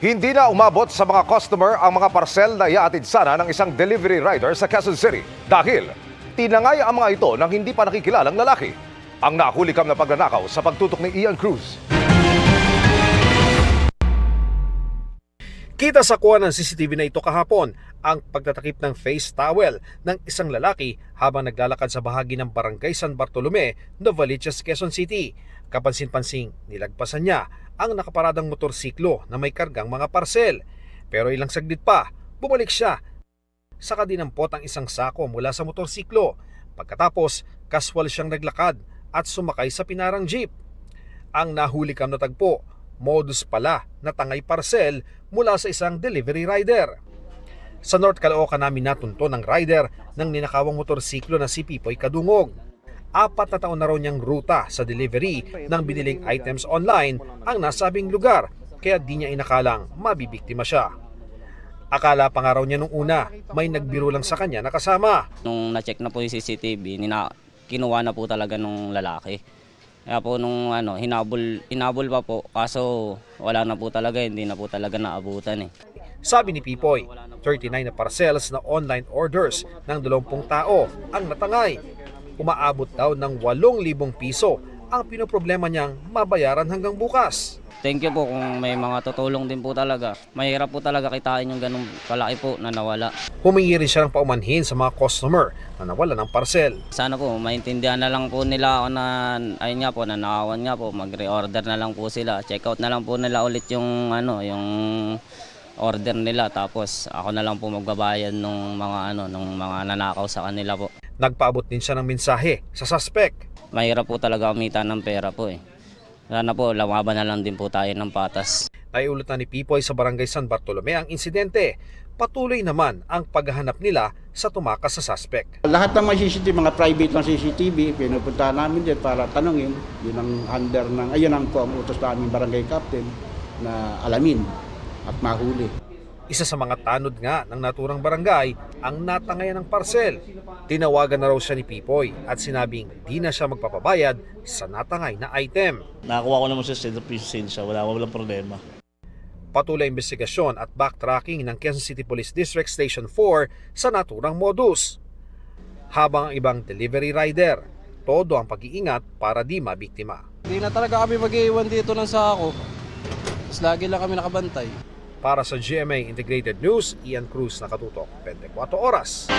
Hindi na umabot sa mga customer ang mga parcel na iatid sana ng isang delivery rider sa Quezon City dahil tinangay ang mga ito ng hindi pa nakikilalang lalaki. Ang nahulikam na pagnanakaw sa pagtutok ni Ian Cruz. Kita sa kuha ng CCTV na ito kahapon ang pagtatakip ng face towel ng isang lalaki habang naglalakad sa bahagi ng Barangay San Bartolome, Novaliches, Quezon City. Kapansin-pansing nilagpasan niya ang nakaparadang motorsiklo na may kargang mga parcel. Pero ilang saglit pa, bumalik siya. Saka dinampot ang isang sako mula sa motorsiklo. Pagkatapos, kaswal siyang naglakad at sumakay sa pinarang jeep. Ang nahulikam na tagpo, modus pala na tangay parcel mula sa isang delivery rider. Sa North Caloocan namin natunto ng rider ng ninakawang motorsiklo na si Pipoy Kadungog. 4 na taon na raw niyang ruta sa delivery ng biniling items online ang nasabing lugar, kaya di niya inakalang mabibiktima siya. Akala pa nga raw niya nung una may nagbiro lang sa kanya na kasama. Nung na-check na po yung CCTV, kinuha na po talaga nung lalaki. Kaya po nung hinabol pa po, kaso wala na po talaga, hindi na po talaga naabutan eh. Sabi ni Pipoy, 39 na parcels na online orders ng 20 tao ang natangay. Umaabot daw ng 8,000 piso ang pinoproblema niyang mabayaran hanggang bukas. Thank you po kung may mga tutulong din po talaga. Mahirap po talaga kitain yung ganung kalaki po na nawala. Humingi rin siya ng paumanhin sa mga customer na nawala ng parcel. Sana po maintindihan na lang po nila ako na ayun nga po, nanakawan nga po, mag-reorder na lang po sila. Check out na lang po nila ulit yung yung order nila, tapos ako na lang po magbabayad nung mga nanakaw sa kanila po. Nagpaabot din siya ng mensahe sa suspect. Mahirap po talaga kumita ng pera po eh. Sana po, lawaban na lang din po tayo ng patas. Naiulat na ni Pipoy sa Barangay San Bartolome ang insidente. Patuloy naman ang paghahanap nila sa tumakas sa suspect. Lahat ng mga CCTV, mga private ng CCTV, pinupunta namin din para tanungin. Yun ang under ng, ayun ang po ang utos namin barangay captain na alamin at mahuli. Isa sa mga tanod nga ng naturang barangay ang natangayan ng parcel. Tinawagan na raw siya ni Pipoy at sinabing di na siya magpapabayad sa natangay na item. Nakakuha ko naman sa lisensya, walang problema. Patuloy investigasyon at backtracking ng Quezon City Police District Station 4 sa naturang modus. Habang ang ibang delivery rider, todo ang pag-iingat para di mabiktima. Hindi na talaga kami mag-iiwan dito ng sako. Mas lagi lang kami nakabantay. Para sa GMA Integrated News, Ian Cruz, nakatutok 24 oras.